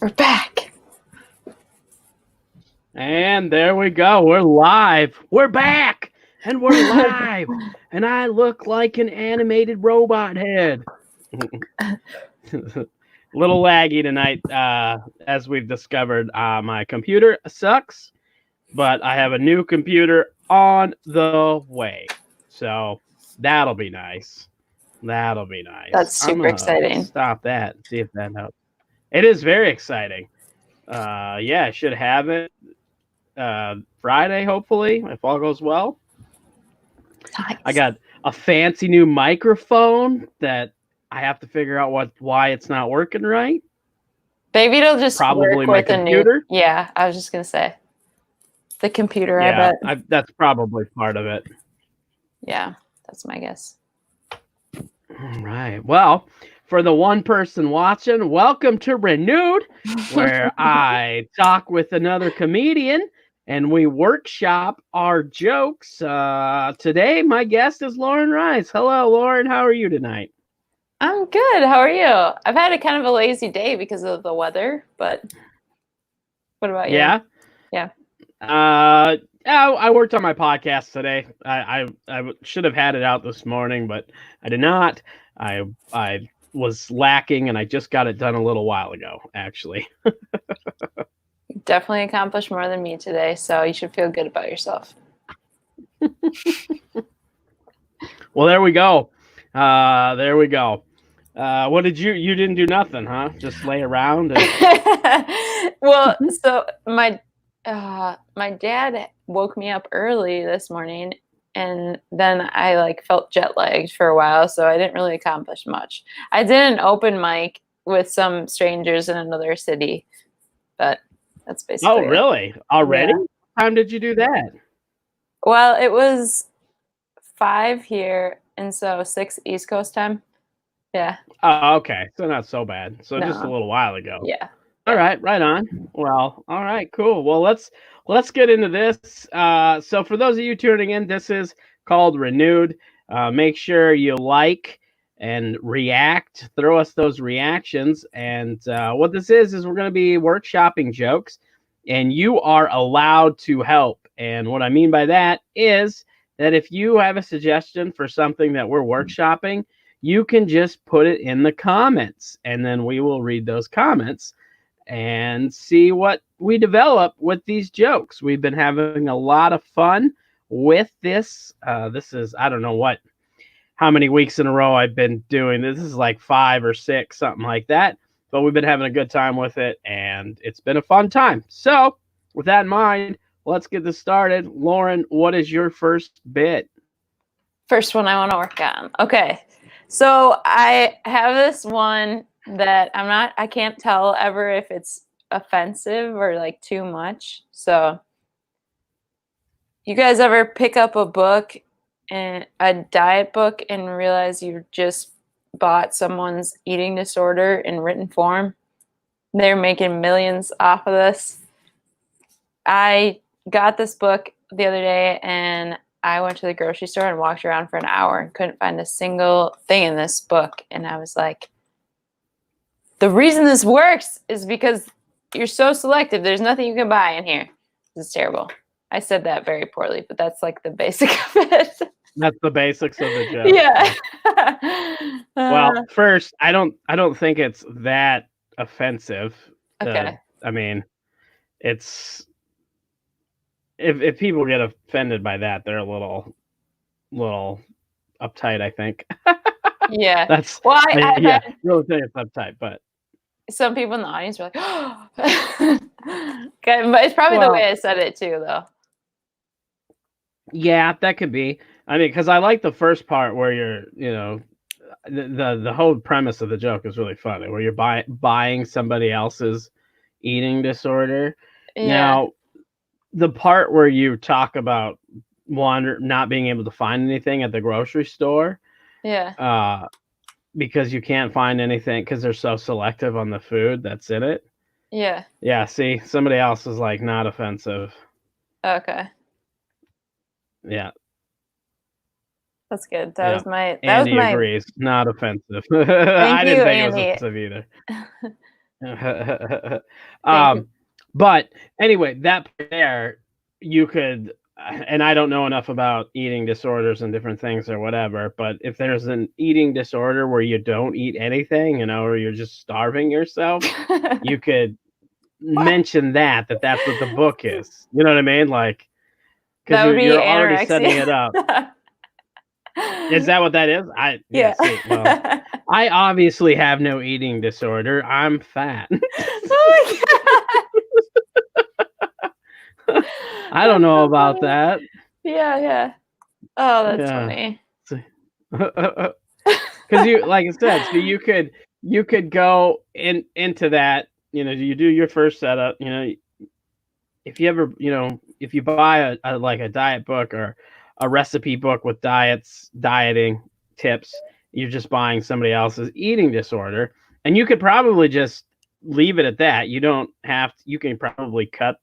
We're back. And there we go. We're live. We're back. And we're live. And I look like an animated robot head. Little laggy tonight, as we've discovered. My computer sucks, but I have a new computer on the way. So that'll be nice. That'll be nice. That's super exciting. Stop that. See if that helps. It is very exciting. Yeah, I should have it Friday, hopefully, if all goes well. Nice. I got a fancy new microphone that I have to figure out why it's not working right. Maybe it'll just Probably work my with computer. a new. Yeah, I was just gonna say the computer. Yeah, I bet. that's probably part of it. Yeah, that's my guess. All right. Well, for the one person watching, welcome to Renewed, where I talk with another comedian and we workshop our jokes. Today, my guest is Lauren Rice. Hello, Lauren. How are you tonight? I'm good. How are you? I've had a kind of a lazy day because of the weather, but what about you? Yeah. Yeah. I worked on my podcast today. I should have had it out this morning, but I did not. I was lacking, and I just got it done a little while ago, actually. Definitely accomplished more than me today, so you should feel good about yourself. Well, there we go. There we go. What did you didn't do nothing, huh? Just lay around. Well, so my dad woke me up early this morning, and then I felt jet lagged for a while, so I didn't really accomplish much. I did an open mic with some strangers in another city, but that's basically Oh, really? Already? Yeah. What time did you do that? Well, it was 5 here, and so 6 East Coast time. Yeah. Oh, okay. So not so bad. So just a No. little while ago. Yeah. All right, right on. Well, all right, cool. Well, let's get into this. So for those of you tuning in, this is called Renewed. Make sure you like and react. Throw us those reactions. And what this is we're going to be workshopping jokes, and you are allowed to help. And what I mean by that is that if you have a suggestion for something that we're workshopping, you can just put it in the comments, and then we will read those comments and see what we develop with these jokes. We've been having a lot of fun with this. This is, I don't know how many weeks in a row I've been doing this. This is like 5 or 6, something like that. But we've been having a good time with it, and it's been a fun time. So with that in mind, let's get this started. Lauren, what is your first bit? First one I want to work on. Okay. So I have this one that I can't tell ever if it's offensive or too much. So you guys ever pick up a book and a diet book and realize you just bought someone's eating disorder in written form? They're making millions off of this. I got this book the other day and I went to the grocery store and walked around for an hour and couldn't find a single thing in this book. And I was like, the reason this works is because you're so selective. There's nothing you can buy in here. This is terrible. I said that very poorly, but that's the basic of it. That's the basics of the joke. Yeah. Well, first, I don't think it's that offensive. Okay. I mean, it's if people get offended by that, they're a little uptight, I think. Yeah. That's well, I really think it's uptight, but some people in the audience were like, oh. Okay, but it's probably the way I said it too, though. Yeah, that could be. I mean, because I like the first part where you're, the whole premise of the joke is really funny, where you're buying somebody else's eating disorder. Yeah. Now, the part where you talk about not being able to find anything at the grocery store. Yeah. Because you can't find anything because they're so selective on the food that's in it. Yeah. Yeah, see, somebody else is not offensive. Okay. Yeah. That's good. That was my Andy agrees. Not offensive. Thank I didn't you, think Andy. it was offensive either. Thank you. But anyway, that there you could, and I don't know enough about eating disorders and different things or whatever, but if there's an eating disorder where you don't eat anything, or you're just starving yourself, you could What? mention that's what the book is. You know what I mean? Like, because That would be you're already setting it up. anorexia. Is that what that is? Yeah. Yeah. See, well, I obviously have no eating disorder. I'm fat. Oh my I God. don't That's know so about funny. that. Yeah, yeah. Oh, that's Yeah. funny. Because you, like I said, so you could go into that. You do your first setup. If you ever, if you buy like a diet book or a recipe book with dieting tips, you're just buying somebody else's eating disorder, and you could probably just leave it at that. You don't have to, you can probably cut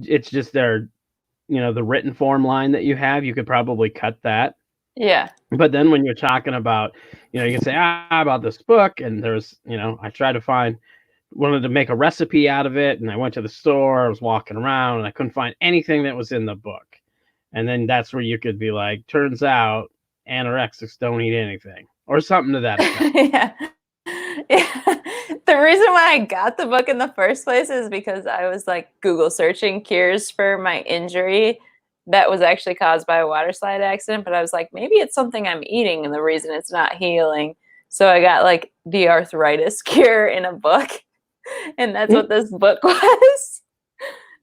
it's just their, the written form line that you have. You could probably cut that. Yeah. But then when you're talking about, you can say, about this book, and there's, I tried to wanted to make a recipe out of it, and I went to the store, I was walking around, and I couldn't find anything that was in the book. And then that's where you could be like, turns out anorexics don't eat anything, or something to that effect. Yeah. Yeah. The reason why I got the book in the first place is because I was like Google searching cures for my injury that was actually caused by a water slide accident, but I was like, maybe it's something I'm eating and the reason it's not healing. So I got like the arthritis cure in a book, and that's what this book was.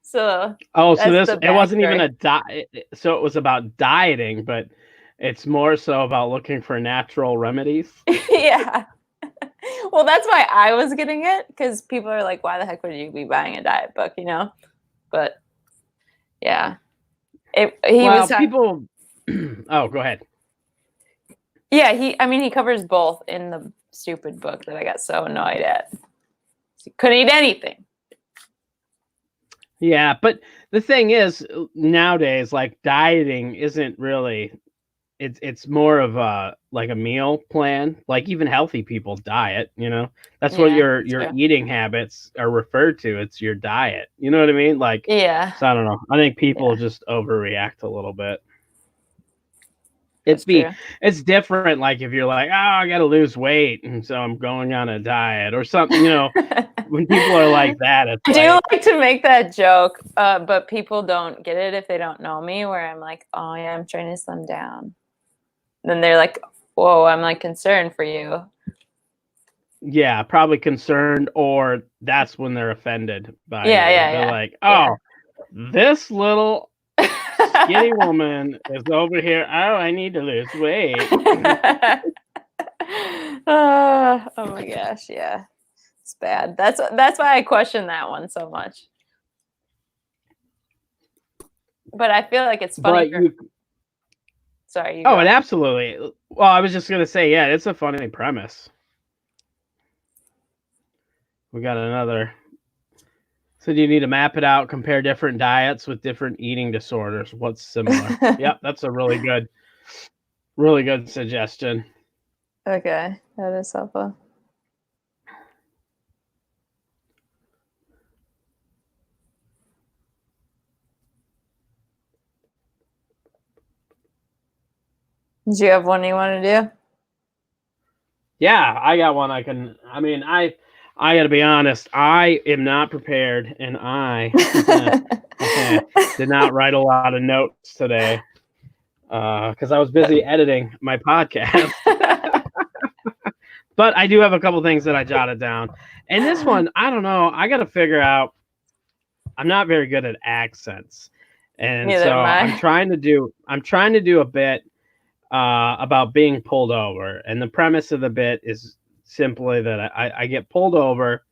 So so that's the it wasn't even backstory. a diet. So it was about dieting, but it's more so about looking for natural remedies. Yeah. Well, that's why I was getting it, because people are like, why the heck would you be buying a diet book, But yeah. He was people. Oh, go ahead. Yeah, he covers both in the stupid book that I got so annoyed at. He couldn't eat anything. Yeah, but the thing is, nowadays, like, dieting isn't really, it's more of a like a meal plan. Like, even healthy people diet, that's what Yeah, your true. eating habits are referred to. It's your diet. You know what I mean? Like, Yeah. so I don't know. I think people Yeah. just overreact a little bit. That's true. It's different. Like, if you're like, I got to lose weight, and so I'm going on a diet or something, when people are like that, it's I do like, like to make that joke, but people don't get it if they don't know me, where I'm like, oh yeah, I'm trying to slim down. Then they're like, whoa, I'm like concerned for you. yeah, probably concerned, or that's when they're offended by Yeah, you. yeah, They're yeah. like, oh, this little skinny woman is over here. Oh, I need to lose weight. Oh my gosh, yeah. It's bad. That's why I question that one so much. But I feel like it's funny But Sorry, you oh, go. and absolutely. Well, I was just gonna say, yeah, it's a funny premise. We got another. So do you need to map it out, compare different diets with different eating disorders? What's similar? Yep, that's a really good suggestion. Okay, that is helpful. Do you have one you want to do? Yeah, I got one. I got to be honest. I am not prepared, and I did not write a lot of notes today because I was busy editing my podcast. But I do have a couple things that I jotted down. And this one, I don't know. I got to figure out. I'm not very good at accents, and Neither so am I. I'm trying to do a bit about being pulled over. And the premise of the bit is simply that I get pulled over,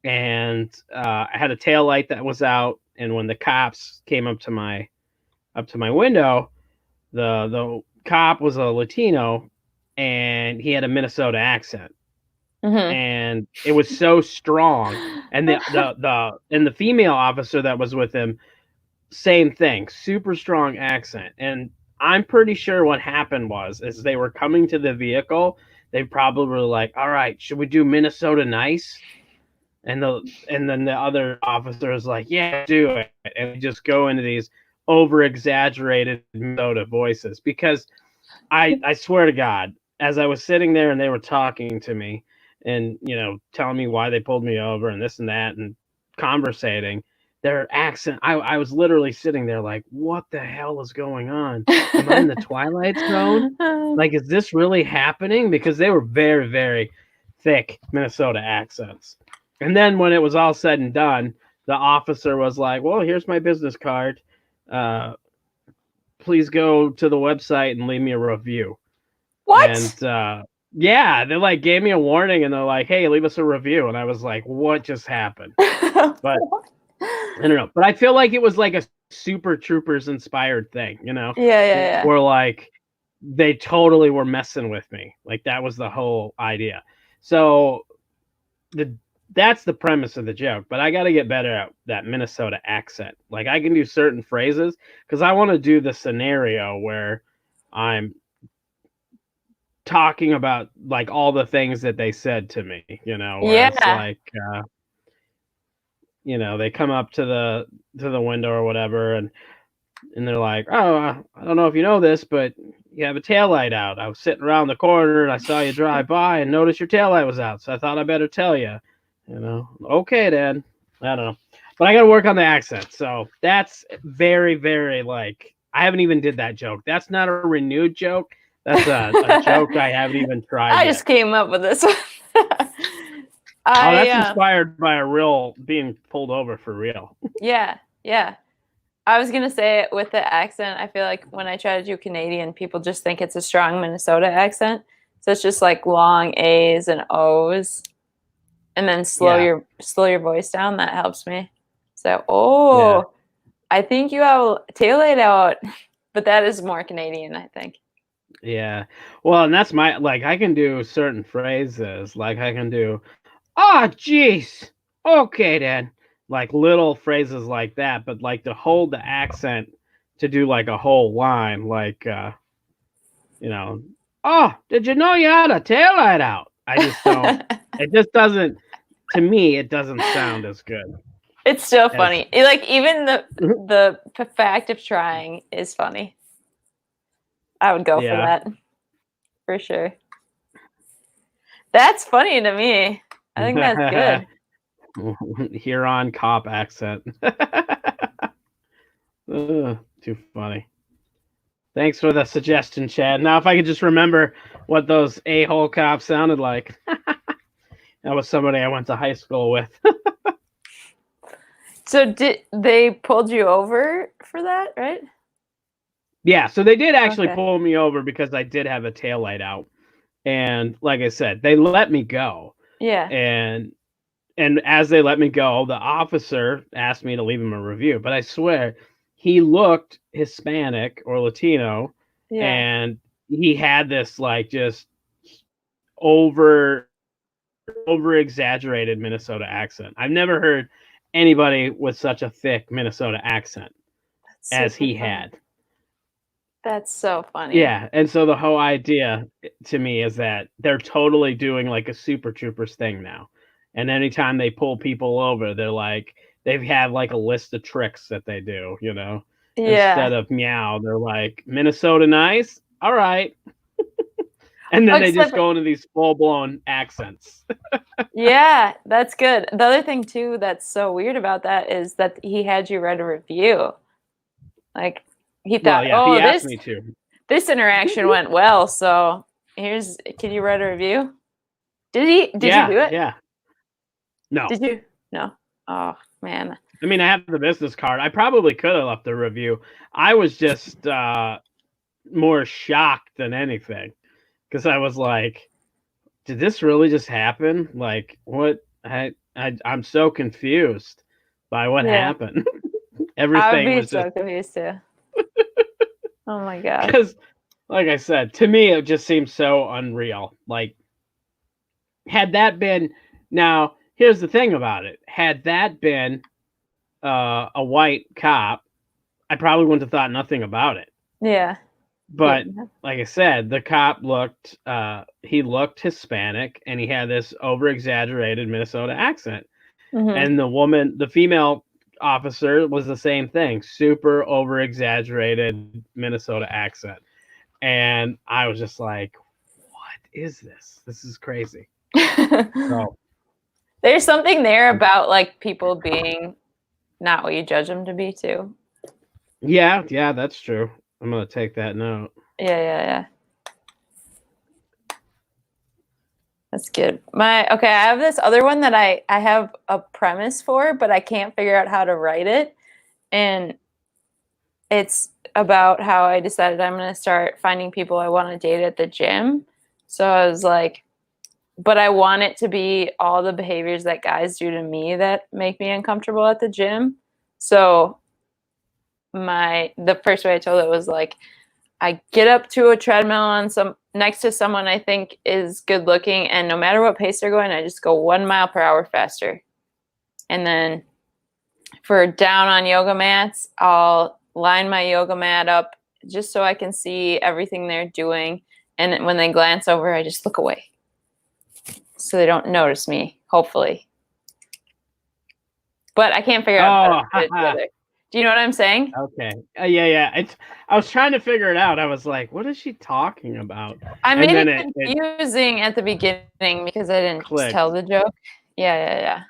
and I had a tail light that was out, and when the cops came up to my window, the cop was a Latino, and he had a Minnesota accent, and it was so strong, and the female officer that was with him, same thing, super strong accent. And I'm pretty sure what happened was they were coming to the vehicle, they probably were like, all right, should we do Minnesota nice? And then the other officer is like, yeah, do it. And we just go into these over exaggerated Minnesota voices, because I swear to God, as I was sitting there and they were talking to me and, telling me why they pulled me over and this and that and conversating, their accent, I was literally sitting there like, what the hell is going on? Am I in the Twilight Zone? Like, is this really happening? Because they were very, very thick Minnesota accents. And then when it was all said and done, the officer was like, well, here's my business card. Please go to the website and leave me a review. What? And yeah, they like gave me a warning and they're like, hey, leave us a review. And I was like, what just happened? But I don't know. But I feel like it was like a Super Troopers inspired thing, Yeah. Where like they totally were messing with me. Like that was the whole idea. So that's the premise of the joke, but I got to get better at that Minnesota accent. Like I can do certain phrases because I want to do the scenario where I'm talking about like all the things that they said to me, where it's like, they come up to the window or whatever, and they're like, oh, I don't know if you know this, but you have a taillight out. I was sitting around the corner and I saw you drive by and noticed your taillight was out, so I thought I better tell you. Okay, then. I don't know. But I got to work on the accent. So that's very, very like, I haven't even did that joke. That's not a renewed joke. That's a joke I haven't even tried I yet. just came up with this one. That's inspired by a real being pulled over for real. Yeah. I was going to say it with the accent. I feel like when I try to do Canadian, people just think it's a strong Minnesota accent. So it's just like long A's and O's. And then slow your voice down. That helps me. So, I think you have a taillight out, but that is more Canadian, I think. Yeah. Well, and that's I can do certain phrases. Like I can do, oh, jeez. Okay, then. Like little phrases like that, but like to hold the accent to do like a whole line, like, oh, did you know you had a taillight out? I just don't. It just doesn't. To me, it doesn't sound as good. It's still funny. Like even the fact of trying is funny. I would go for that. For sure. That's funny to me. I think that's good. Huron cop accent. Too funny. Thanks for the suggestion, Chad. Now, if I could just remember what those a-hole cops sounded like. That was somebody I went to high school with. So did they pulled you over for that, right? Yeah, so they did actually pull me over because I did have a taillight out. And like I said, they let me go. Yeah. And as they let me go, the officer asked me to leave him a review. But I swear, he looked Hispanic or Latino, and he had this like just over exaggerated Minnesota accent. I've never heard anybody with such a thick Minnesota accent as he had. That's so funny. Yeah, and so the whole idea to me is that they're totally doing like a Super Troopers thing now. And anytime they pull people over, they're like, they have like a list of tricks that they do, Instead of meow, they're like, Minnesota nice? All right. And then they just go into these full-blown accents. Yeah, that's good. The other thing, too, that's so weird about that is that he had you write a review. Like, he thought, he asked me to. This interaction went well, so can you write a review? Did you do it? Yeah. No. Did you? No. Oh, man. I mean, I have the business card. I probably could have left a review. I was just more shocked than anything. Because I was like, did this really just happen? Like, what? I'm so confused by what happened. Everything was so confused too. Oh my god. Because, like I said, to me, it just seems so unreal. Like, had that been... Now, here's the thing about it. Had that been a white cop, I probably wouldn't have thought nothing about it. Yeah. But like I said, the cop looked he looked Hispanic, and he had this over exaggerated Minnesota accent. And the female officer was the same thing, super over exaggerated Minnesota accent. And I was just like, what is this? This is crazy. So there's something there about like people being not what you judge them to be too. yeah, that's true. I'm gonna take that note. Yeah. That's good. I have this other one that I have a premise for, but I can't figure out how to write it. And it's about how I decided I'm going to start finding people I want to date at the gym. So I was like, but I want it to be all the behaviors that guys do to me that make me uncomfortable at the gym. So the first way I told it was like, I get up to a treadmill next to someone I think is good looking, and no matter what pace they're going, I just go 1 mile per hour faster. And then for down on yoga mats, I'll line my yoga mat up just so I can see everything they're doing. And when they glance over, I just look away so they don't notice me, hopefully. But I can't figure out how to put it together. Do you know what I'm saying? Okay. Yeah. I was trying to figure it out. I was like, what is she talking about? I made it confusing at the beginning because I didn't tell the joke. Yeah.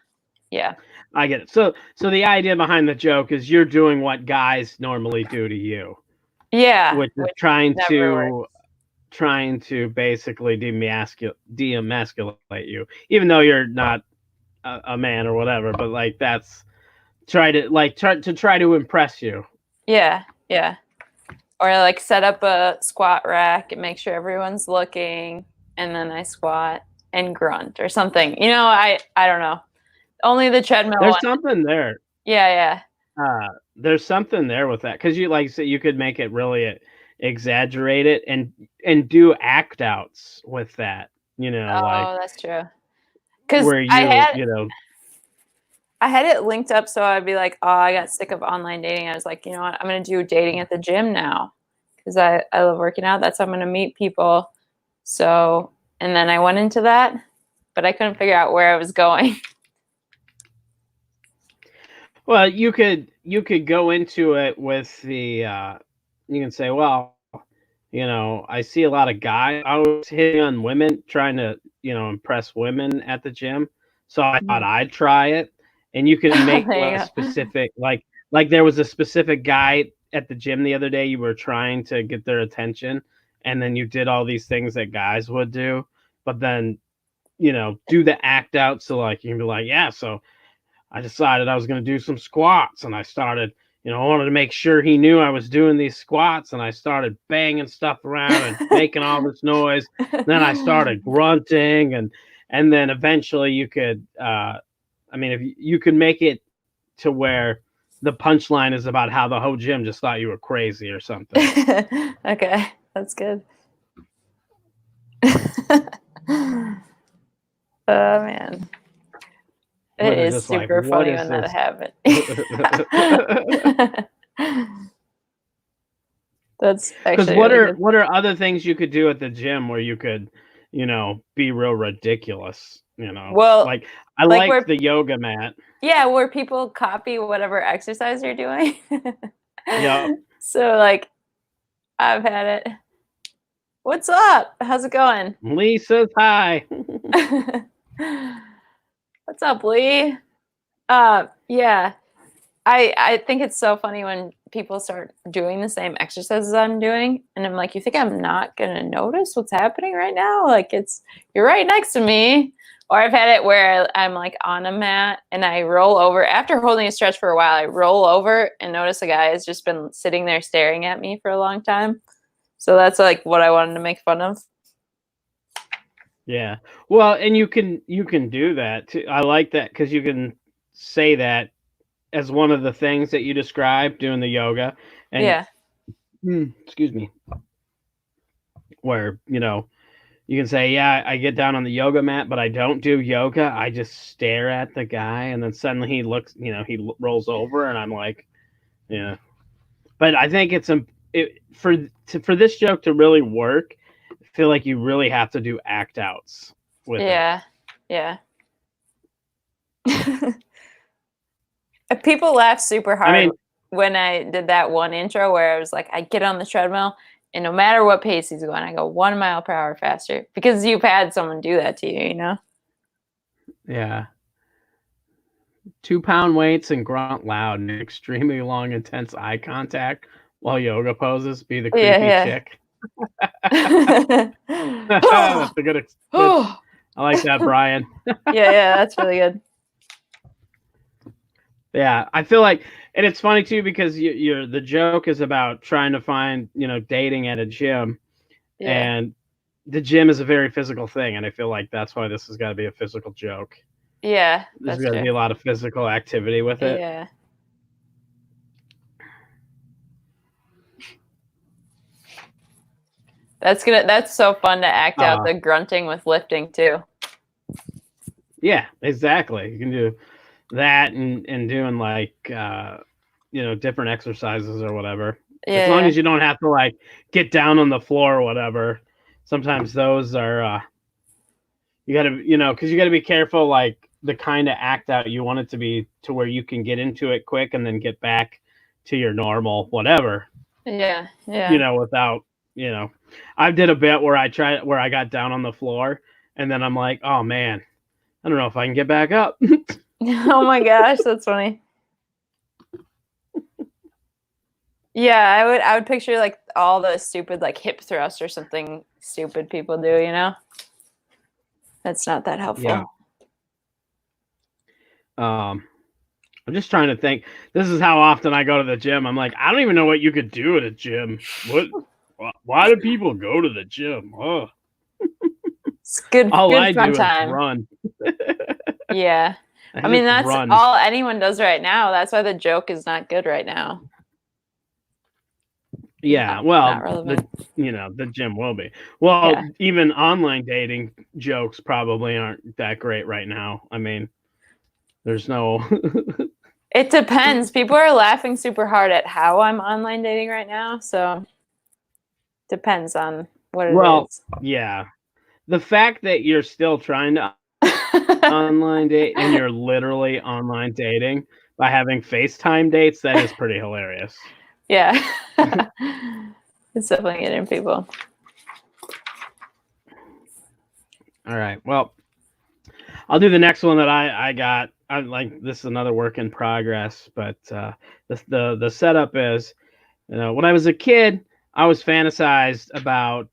I get it. So the idea behind the joke is you're doing what guys normally do to you. Yeah. Which is trying to basically demasculate you, even though you're not a man or whatever. But like that's try to impress you. Yeah. Or like set up a squat rack and make sure everyone's looking, and then I squat and grunt or something. You know, I don't know. Only the treadmill. There's something there. Yeah. There's something there with that, because you like say you could make it really exaggerate it and do act outs with that. You know, that's true. Because I had it linked up so I'd be like, oh, I got sick of online dating. I was like, you know what? I'm going to do dating at the gym now because I love working out. That's how I'm going to meet people. So, and then I went into that, but I couldn't figure out where I was going. Well, you could go into it with the, you can say, well, you know, I see a lot of guys always hitting on women, trying to, you know, impress women at the gym. So I thought I'd try it. And you can make a specific, like there was a specific guy at the gym the other day, you were trying to get their attention, and then you did all these things that guys would do, but then, you know, do the act out. So like, you can be like, yeah, so I decided I was going to do some squats, and I started, you know, I wanted to make sure he knew I was doing these squats, and I started banging stuff around and making all this noise. Then I started grunting, and then eventually you could, I mean, if you could make it to where the punchline is about how the whole gym just thought you were crazy or something. Okay, that's good. Oh, man. It is super funny when that happens. That's actually because what are other things you could do at the gym where you could, you know, be real ridiculous? You know, well, like I like the yoga mat. Yeah, where people copy whatever exercise you're doing. Yeah. So like, I've had it. What's up? How's it going? Lee says hi. What's up, Lee? Yeah. I think it's so funny when people start doing the same exercises I'm doing, and I'm like, you think I'm not gonna notice what's happening right now? Like you're right next to me. Or I've had it where I'm like on a mat and I roll over after holding a stretch for a while. I roll over and notice a guy has just been sitting there staring at me for a long time. So that's like what I wanted to make fun of. Yeah. Well, and you can do that too. I like that because you can say that as one of the things that you described doing the yoga. And yeah. Excuse me. Where, you know, you can say, yeah, I get down on the yoga mat, but I don't do yoga. I just stare at the guy, and then suddenly he looks, you know, he rolls over, and I'm like, yeah. But I think it's for this joke to really work, I feel like you really have to do act outs with it. Yeah. People laugh super hard when I did that one intro where I was like, I get on the treadmill and no matter what pace he's going, I go 1 mile per hour faster because you've had someone do that to you, you know? Yeah. 2-pound weights and grunt loud and extremely long, intense eye contact while yoga poses. Be the creepy chick. That's a good. I like that, Brian. Yeah, that's really good. Yeah, I feel like, and it's funny too because you're the joke is about trying to find dating at a gym, and the gym is a very physical thing, and I feel like that's why this has got to be a physical joke. Yeah, there's got to be a lot of physical activity with it. Yeah. That's so fun to act out the grunting with lifting too. Yeah, exactly. You can do that and doing like different exercises or whatever. As long as you don't have to like get down on the floor or whatever. Sometimes those are you gotta because you gotta be careful like the kind of act out you want it to be to where you can get into it quick and then get back to your normal whatever. Yeah. Without I did a bit where I got down on the floor and then I'm like, oh man, I don't know if I can get back up. Oh my gosh, that's funny. Yeah, I would picture like all the stupid like hip thrusts or something stupid people do, That's not that helpful. Yeah. I'm just trying to think. This is how often I go to the gym. I'm like, I don't even know what you could do at a gym. Why do people go to the gym? Oh. It's good. All good I fun do time. is run. Yeah. I mean, that's all anyone does right now. That's why the joke is not good right now. Yeah, the gym will be. Well, even online dating jokes probably aren't that great right now. I mean, there's no... It depends. People are laughing super hard at how I'm online dating right now, so depends on what it is. Well, yeah. The fact that you're still trying to online date and you're literally online dating by having FaceTime dates, that is pretty hilarious. Yeah. It's definitely getting people. All right. Well, I'll do the next one that I got. I like this is another work in progress, but the setup is, when I was a kid, I was fantasized about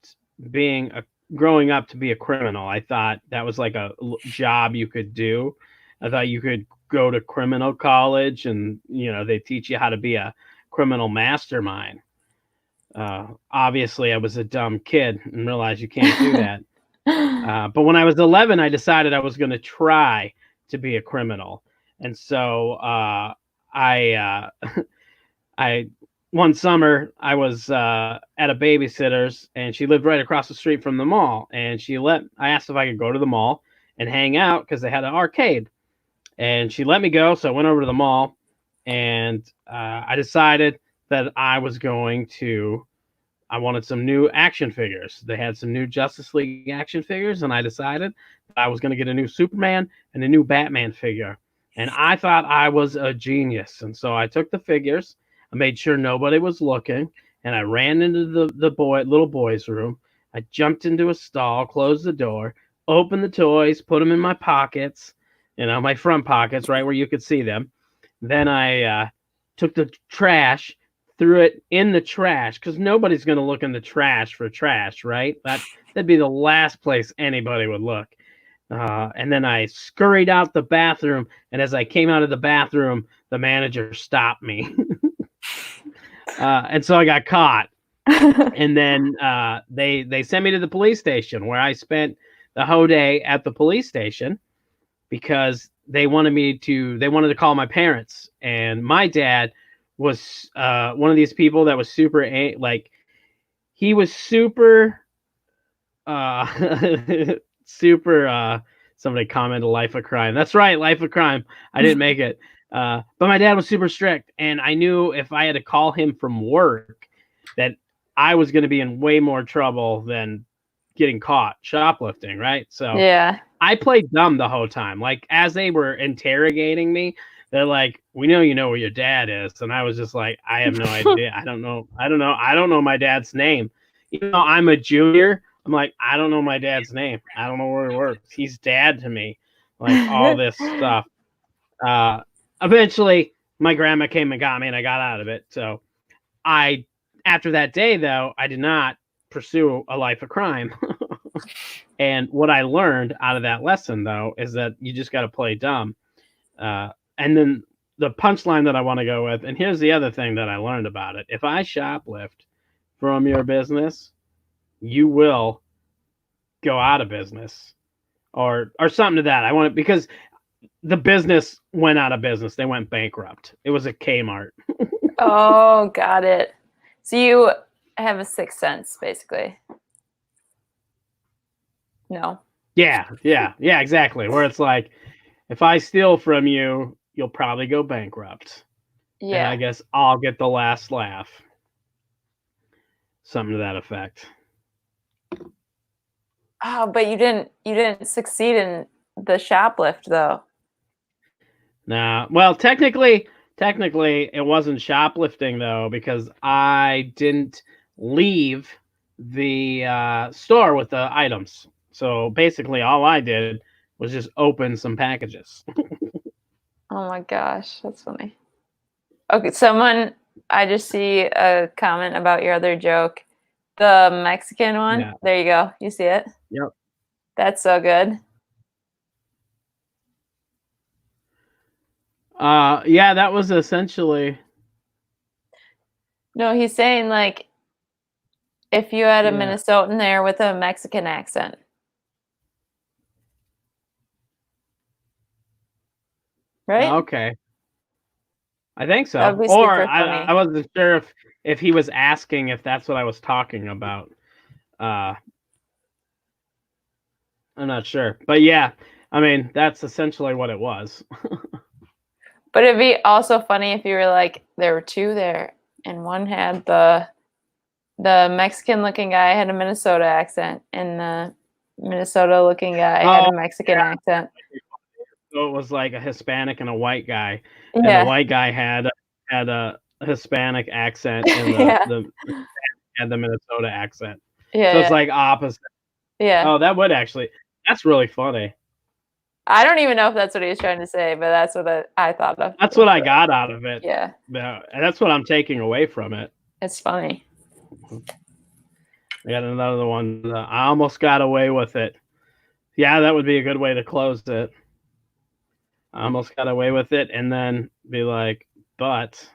growing up to be a criminal. I thought that was like a job you could do. I thought you could go to criminal college and they teach you how to be a criminal mastermind. Obviously I was a dumb kid and realized you can't do that. But when I was 11, I decided I was going to try to be a criminal. And so I one summer I was at a babysitter's and she lived right across the street from the mall. And I asked if I could go to the mall and hang out because they had an arcade. And she let me go. So I went over to the mall and I decided that I wanted some new action figures. They had some new Justice League action figures, and I decided that I was going to get a new Superman and a new Batman figure. And I thought I was a genius. And so I took the figures, I made sure nobody was looking, and I ran into the little boy's room. I jumped into a stall, closed the door, opened the toys, put them in my pockets, my front pockets, right where you could see them. Then I took the trash, threw it in the trash because nobody's going to look in the trash for trash, right? That'd be the last place anybody would look. And then I scurried out the bathroom, and as I came out of the bathroom, the manager stopped me. And so I got caught. And then they sent me to the police station where I spent the whole day at the police station because they wanted to call my parents. And my dad was one of these people that was super he was super super somebody commented life of crime. That's right, life of crime. I didn't make it. But my dad was super strict, and I knew if I had to call him from work, that I was going to be in way more trouble than getting caught shoplifting, right? So Yeah. I played dumb the whole time. Like, as they were interrogating me, they're like, "We know you know where your dad is," and I was just like, "I have no idea. I don't know. I don't know my dad's name. Even though I'm a junior, I'm like, I don't know my dad's name. I don't know where he works. He's dad to me. Like, all this stuff." Eventually, my grandma came and got me, and I got out of it. So after that day, though, I did not pursue a life of crime. And what I learned out of that lesson, though, is that you just got to play dumb. And then the punchline that I want to go with, and here's the other thing that I learned about it: if I shoplift from your business, you will go out of business, or something to that. I want it because the business went out of business. They went bankrupt. It was a Kmart. Oh, got it. So you have a sixth sense, basically. No. Yeah, exactly. Where it's like, if I steal from you, you'll probably go bankrupt. And Yeah. I guess I'll get the last laugh. Something to that effect. Oh, but you didn't succeed in the shoplift though. Nah. Well, technically it wasn't shoplifting though, because I didn't leave the store with the items. So basically all I did was just open some packages. Oh my gosh, that's funny. Okay, I just see a comment about your other joke. The Mexican one. Yeah. There you go. You see it? Yep. That's so good. Yeah, that was essentially. No, he's saying like if you had a Yeah. Minnesotan there with a Mexican accent. Right? Okay. I think so. That would be Or super funny. I wasn't sure if he was asking if that's what I was talking about. I'm not sure. But yeah, I mean, that's essentially what it was. But it'd be also funny if you were like, there were two there, and one had the Mexican-looking guy had a Minnesota accent, and the Minnesota-looking guy had a Mexican accent. So it was like a Hispanic and a white guy, and Yeah. the white guy had a Hispanic accent, and Yeah. the had the Minnesota accent. Yeah. So it's like opposite. Yeah. Oh, that would actually. That's really funny. I don't even know if that's what he was trying to say, but that's what I thought of. That's what I got out of it. Yeah. And that's what I'm taking away from it. It's funny. I got another one. I almost got away with it. Yeah, that would be a good way to close it. I almost got away with it, and then be like, but,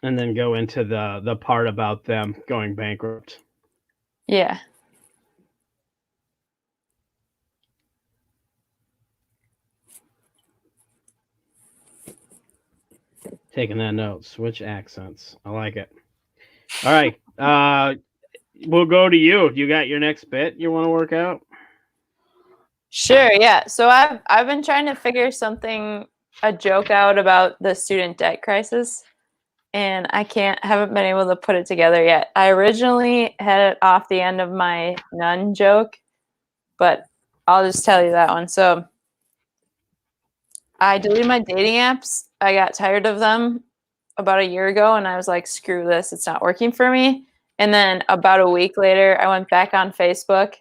and then go into the part about them going bankrupt. Yeah. Taking that note. Switch accents. I like it. All right. We'll go to you. You got your next bit you want to work out? Sure, yeah. So I've been trying to figure a joke out about the student debt crisis, and haven't been able to put it together yet. I originally had it off the end of my nun joke, but I'll just tell you that one. So I deleted my dating apps. I got tired of them about a year ago, and I was like, screw this, it's not working for me. And then about a week later, I went back on Facebook,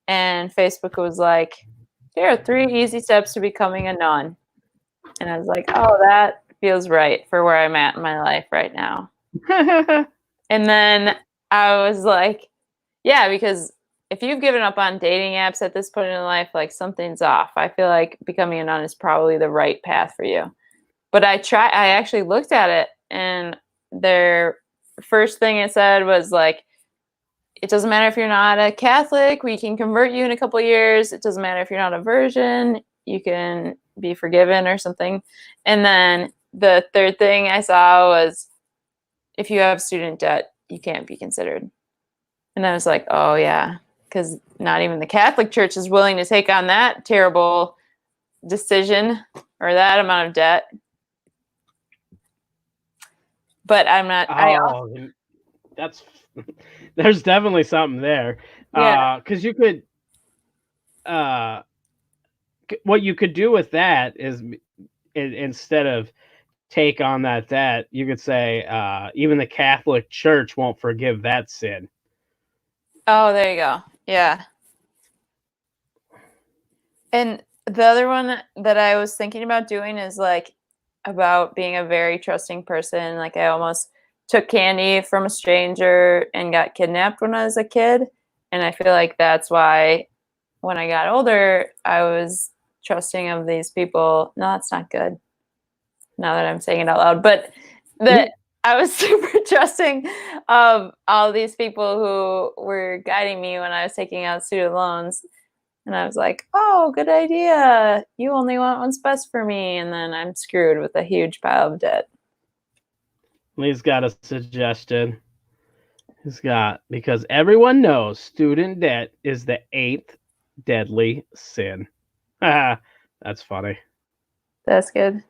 and Facebook was like, here are 3 easy steps to becoming a nun. And I was like, oh, that feels right for where I'm at in my life right now. And then I was like, yeah, because if you've given up on dating apps at this point in life, like something's off. I feel like becoming a nun is probably the right path for you. But I actually looked at it, and their first thing it said was like, it doesn't matter if you're not a Catholic, we can convert you in a couple of years. It doesn't matter if you're not a virgin, you can be forgiven or something. And then the third thing I saw was, if you have student debt, you can't be considered. And I was like, oh yeah, because not even the Catholic Church is willing to take on that terrible decision or that amount of debt. but I'm not. There's definitely something there. Yeah. Because you could, what you could do with that is instead of take on that debt, you could say, even the Catholic Church won't forgive that sin. Oh, there you go. Yeah. And the other one that I was thinking about doing is like about being a very trusting person. Like I almost took candy from a stranger and got kidnapped when I was a kid. And I feel like that's why when I got older, I was trusting of these people. No, that's not good. Now that I'm saying it out loud, but that I was super trusting of all these people who were guiding me when I was taking out student loans. And I was like, oh, good idea. You only want what's best for me. And then I'm screwed with a huge pile of debt. Lee's got a suggestion. He's got, because everyone knows student debt is the 8th deadly sin. That's funny. That's good.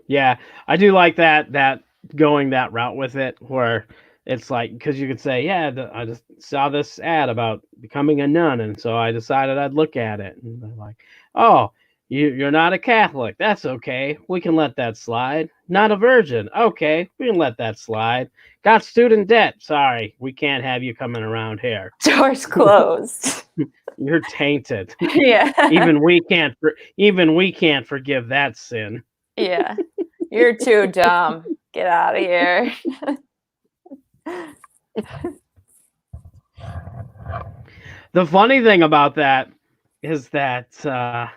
Yeah, I do like that going that route with it, where it's like, because you could say, yeah, I just saw this ad about becoming a nun, and so I decided I'd look at it. And they're like, oh, you're not a Catholic. That's okay. We can let that slide. Not a virgin. Okay, we can let that slide. Got student debt. Sorry, we can't have you coming around here. Doors closed. You're tainted. Yeah. Even we can't forgive that sin. Yeah. You're too dumb. Get out of here. The funny thing about that is that the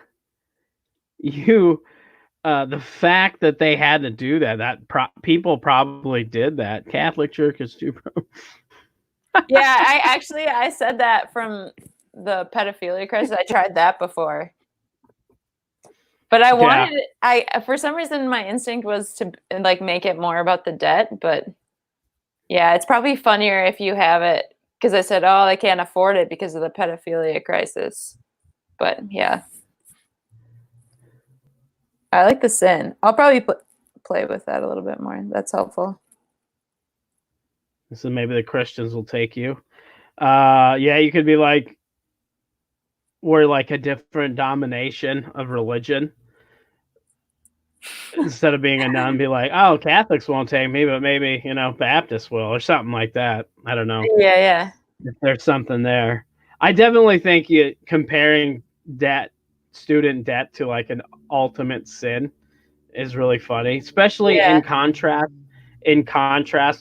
fact that they had to do that people probably did that. Catholic Church is too. Yeah, I said that from the pedophilia crisis. I tried that before. But I wanted for some reason my instinct was to like make it more about the debt, but yeah, it's probably funnier if you have it because I said, "Oh, they can't afford it because of the pedophilia crisis." But yeah. I like the sin. I'll probably play with that a little bit more. That's helpful. So maybe the Christians will take you. Yeah, you could be like, we're like a different domination of religion. Instead of being a nun, be like, oh, Catholics won't take me, but maybe, Baptists will, or something like that. I don't know. Yeah. If there's something there. I definitely think comparing student debt to like an ultimate sin is really funny, especially in contrast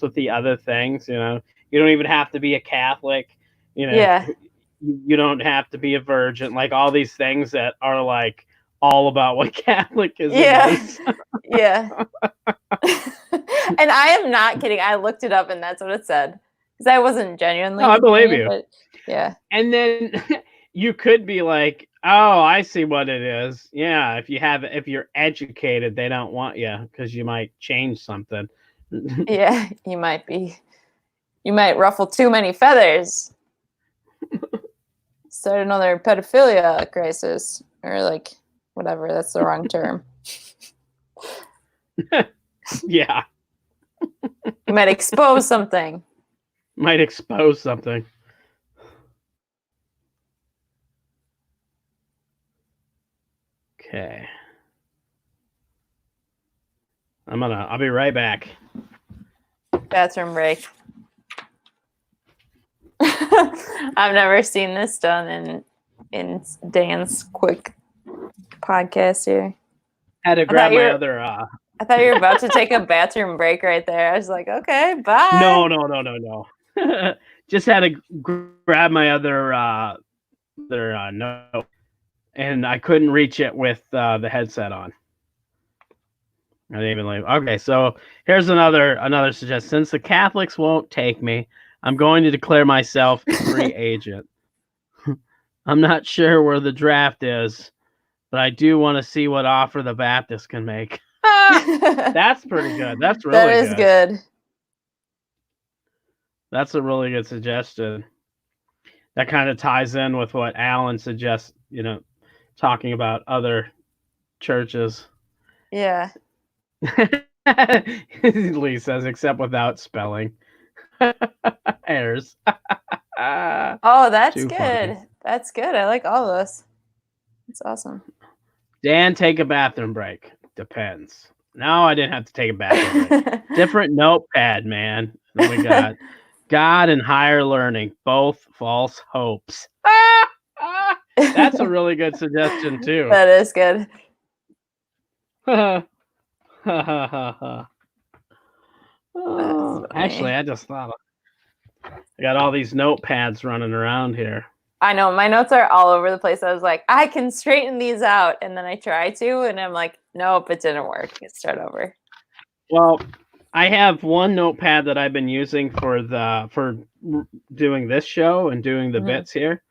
with the other things. You don't even have to be a Catholic. You don't have to be a virgin. Like all these things that are like all about what Catholicism is. Yeah. And I am not kidding. I looked it up and that's what it said. Because I wasn't genuinely. No, I believe you. But yeah. And then you could be like, oh, I see what it is. Yeah, if you're educated, they don't want you because you might change something. Yeah, you might ruffle too many feathers. Start another pedophilia crisis or like whatever. That's the wrong term. Yeah. You might expose something. Okay. I'll be right back. Bathroom break. I've never seen this done in Dan's quick podcast here. Had to grab my other. I thought you were about to take a bathroom break right there. I was like, okay, bye. No. Just had to grab my other note, and I couldn't reach it with the headset on. I didn't even leave. Okay, so here's another suggestion. Since the Catholics won't take me, I'm going to declare myself a free agent. I'm not sure where the draft is, but I do want to see what offer the Baptists can make. That's pretty good. That's really good. That is good. That's a really good suggestion. That kind of ties in with what Alan suggests, talking about other churches. Yeah. Lee says, except without spelling errors. Oh, that's Too funny. good. That's good. I like all those. That's awesome. Dan, take a bathroom break. Depends. No, I didn't have to take a bathroom break. Different notepad, man. Then we got God and higher learning, both false hopes. That's a really good suggestion too. That is good. That's Actually, funny. I just thought I got all these notepads running around here. I know my notes are all over the place. I was like, I can straighten these out, and then I try to, and I'm like, nope, it didn't work. Let's start over. Well, I have one notepad that I've been using for doing this show and doing the bits here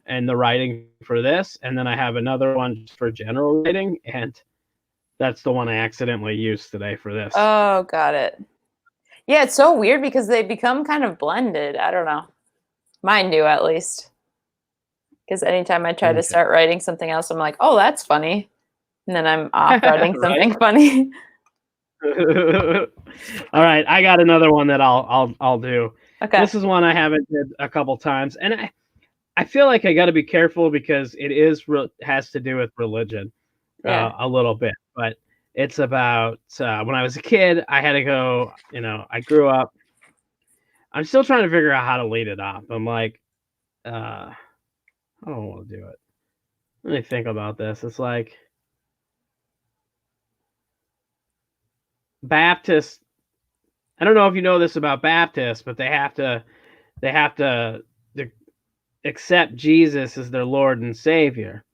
and the writing for this, and then I have another one for general writing, and that's the one I accidentally used today for this. Oh, got it. Yeah, it's so weird because they become kind of blended. I don't know. Mine do, at least. Because anytime I try to start writing something else, I'm like, oh, that's funny. And then I'm off writing something funny. All right, I got another one that I'll do. Okay. This is one I haven't did a couple times, and I feel like I got to be careful because it has to do with religion a little bit, but it's about when I was a kid. I had to go. I grew up. I'm still trying to figure out how to lead it off. I'm like, I don't want to do it. Let me think about this. It's like Baptists. I don't know if you know this about Baptists, but they have to accept Jesus as their Lord and Savior.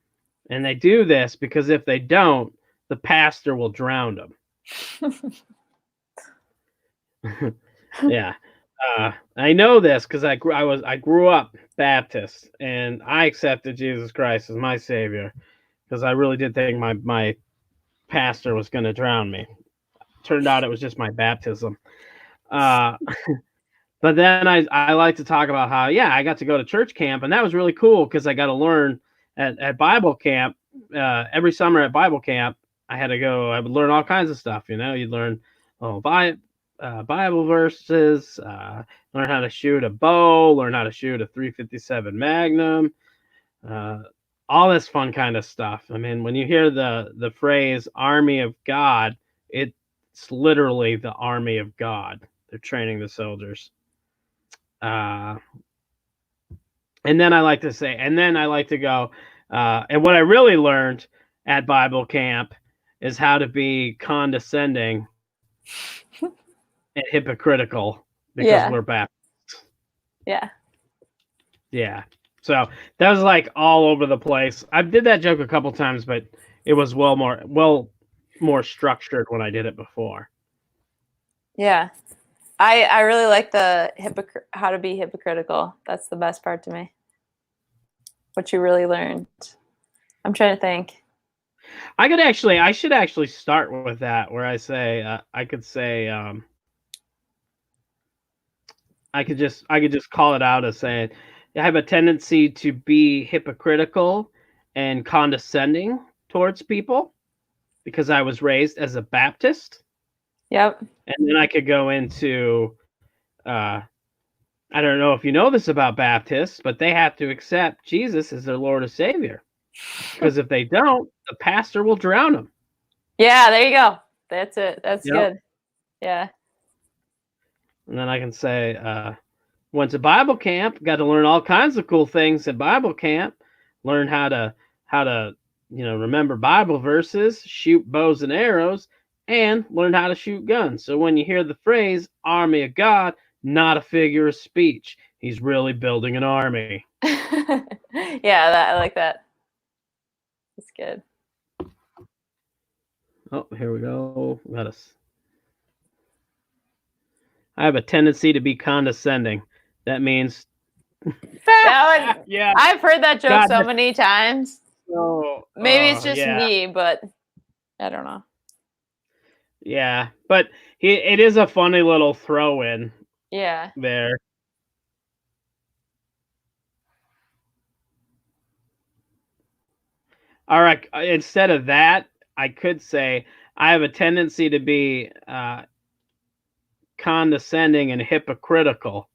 And they do this because if they don't, the pastor will drown them. Yeah. I know this because I grew up Baptist, and I accepted Jesus Christ as my Savior because I really did think my pastor was going to drown me. Turned out it was just my baptism. But then I like to talk about how, I got to go to church camp, and that was really cool because I got to learn at Bible camp. Every summer at Bible camp, I would learn all kinds of stuff. You'd learn Bible verses, learn how to shoot a bow, learn how to shoot a 357 Magnum, all this fun kind of stuff. I mean, when you hear the phrase "army of God," it's literally the army of God. They're training the soldiers. And then I like to go. And what I really learned at Bible camp is how to be condescending and hypocritical because we're Baptists. Yeah. Yeah. So that was like all over the place. I did that joke a couple times, but it was well more structured when I did it before. Yeah. I really like the how to be hypocritical. That's the best part to me. What you really learned. I'm trying to think. I should actually start with that, where I say I could just call it out as saying I have a tendency to be hypocritical and condescending towards people because I was raised as a Baptist. Yep. And then I could go into I don't know if you know this about Baptists, but they have to accept Jesus as their Lord and Savior. Because if they don't, the pastor will drown them. Yeah, there you go. That's it. That's good. Yeah. And then I can say, went to Bible camp, got to learn all kinds of cool things at Bible camp. Learn how to remember Bible verses, shoot bows and arrows, and learn how to shoot guns. So when you hear the phrase "army of God," not a figure of speech. He's really building an army. Yeah, I like that. That's good. Oh, here we go. I have a tendency to be condescending. That means That one, yeah. I've heard that joke so many times. Maybe it's just me, but I don't know. Yeah, but it is a funny little throw-in. Yeah. There. All right. Instead of that, I could say I have a tendency to be condescending and hypocritical.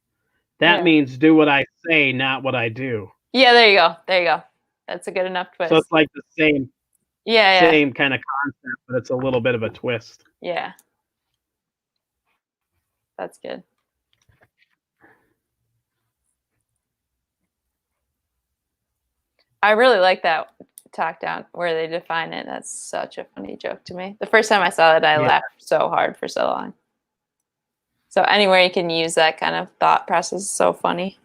That Yeah. means do what I say, not what I do. Yeah, there you go. There you go. That's a good enough twist. So it's like the same Yeah. same kind of concept, but it's a little bit of a twist. Yeah. That's good. I really like that talk down where they define it. That's such a funny joke to me. The first time I saw it, I laughed so hard for so long. So anywhere you can use that kind of thought process is so funny.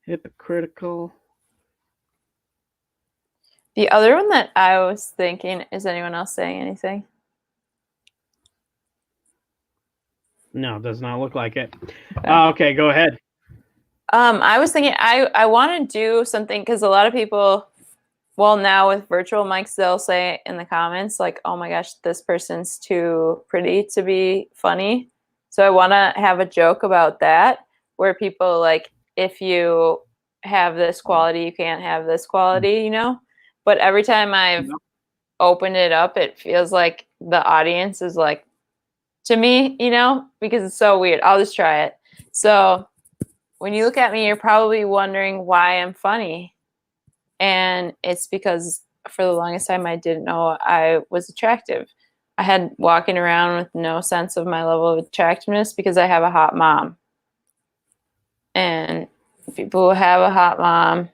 Hypocritical. The other one that I was thinking, is anyone else saying anything? No, it does not look like it. Okay, go ahead. I was thinking I want to do something because a lot of people, well, now with virtual mics, they'll say in the comments like, "Oh my gosh, this person's too pretty to be funny." So I want to have a joke about that, where people like, if you have this quality, you can't have this quality, you know. But every time I've opened it up, it feels like the audience is like, to me, you know, because it's so weird. I'll just try it. So when you look at me, you're probably wondering why I'm funny. And it's because for the longest time, I didn't know I was attractive. I had walking around with no sense of my level of attractiveness because I have a hot mom. And people who have a hot mom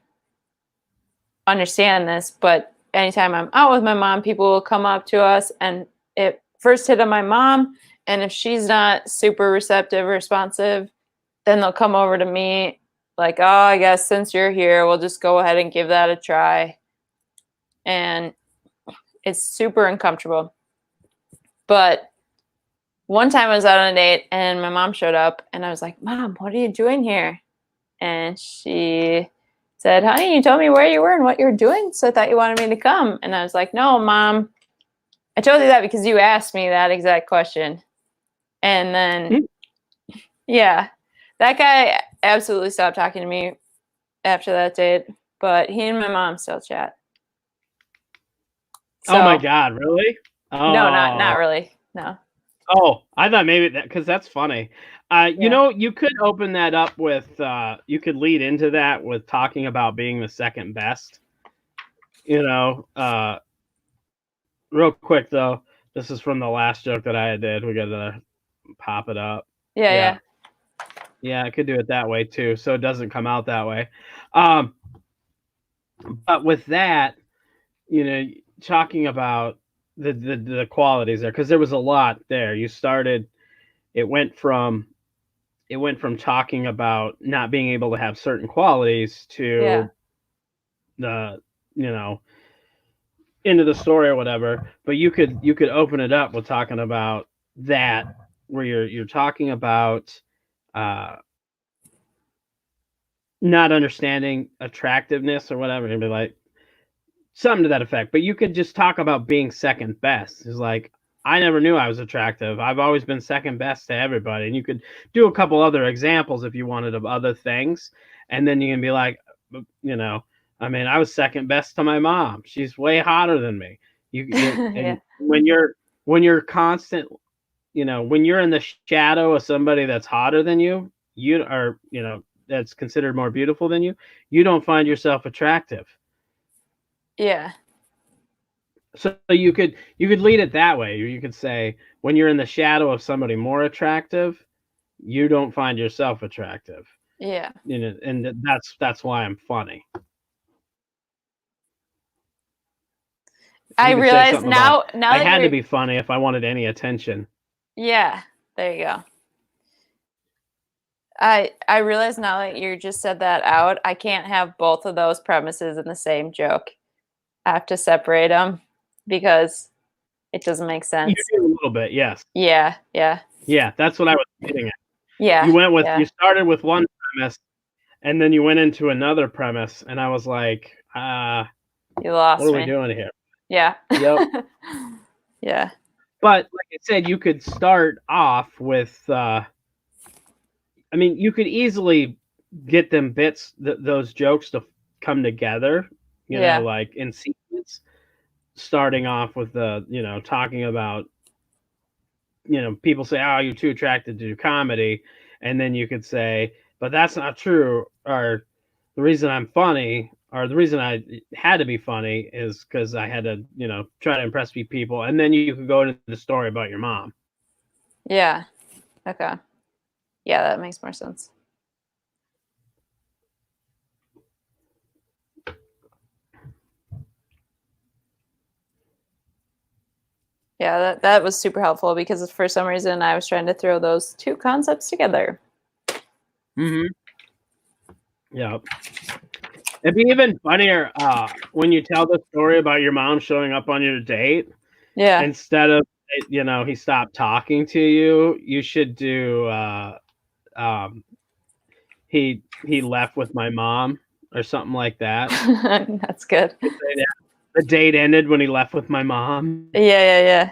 understand this, but anytime I'm out with my mom, people will come up to us and it first hit on my mom. And if she's not super receptive or responsive, then they'll come over to me like, "Oh, I guess since you're here, we'll just go ahead and give that a try." And it's super uncomfortable. But one time I was out on a date and my mom showed up and I was like, "Mom, what are you doing here?" And she said, "Honey, you told me where you were and what you were doing, so I thought you wanted me to come." And I was like, "No, Mom, I told you that because you asked me that exact question." And then, yeah, that guy absolutely stopped talking to me after that date, but he and my mom still chat. So, oh my God, really? Oh. No, not really. No. Oh, I thought maybe that, because that's funny. You know, you could open that up with, you could lead into that with talking about being the second best. You know, real quick though, this is from the last joke that I did. We got to pop it up. Yeah, I could do it that way too, so it doesn't come out that way. But with that, you know, talking about the qualities there, because there was a lot there. You started, it went from talking about not being able to have certain qualities to the, you know, into the story or whatever. But you could open it up with talking about that, where you're talking about not understanding attractiveness or whatever, and be like something to that effect. But you could just talk about being second best. It's like, I never knew I was attractive. I've always been second best to everybody. And you could do a couple other examples if you wanted of other things. And then you can be like, you know, I mean, I was second best to my mom. She's way hotter than me. And when you're constant, you know, when you're in the shadow of somebody that's hotter than you, you are, you know, that's considered more beautiful than you don't find yourself attractive. Yeah. So you could lead it that way. You could say, when you're in the shadow of somebody more attractive, you don't find yourself attractive. Yeah. You know, and that's why I'm funny. I realize now I had to be funny if I wanted any attention. Yeah, there you go. I realize now that you just said that out, I can't have both of those premises in the same joke. I have to separate them because it doesn't make sense. You do a little bit, yes. Yeah. Yeah, that's what I was getting at. Yeah. You started with one premise, and then you went into another premise, and I was like, you lost me. What are we doing here? Yeah. Yep. Yeah. But like I said, you could start off with, I mean, you could easily get them those jokes to come together you Yeah. know, like in sequence, starting off with the, you know, talking about, you know, people say, oh, you're too attracted to comedy. And then you could say, but that's not true. Or the reason I'm funny, or the reason I had to be funny is because I had to, you know, try to impress people. And then you could go into the story about your mom. Yeah. Okay. Yeah, that makes more sense. Yeah, that was super helpful because for some reason I was trying to throw those two concepts together. Mm-hmm. Yeah. It'd be even funnier when you tell the story about your mom showing up on your date. Yeah. Instead of, you know, he stopped talking to you, you should do he left with my mom or something like that. That's good. The date ended when he left with my mom. Yeah.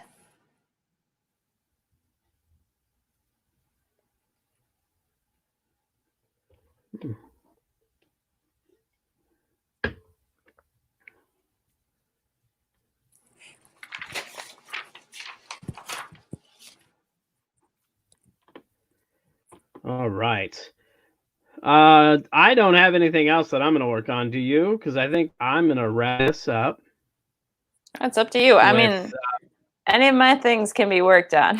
All right. I don't have anything else that I'm going to work on. Do you? Because I think I'm going to wrap this up. That's up to you. I mean, any of my things can be worked on.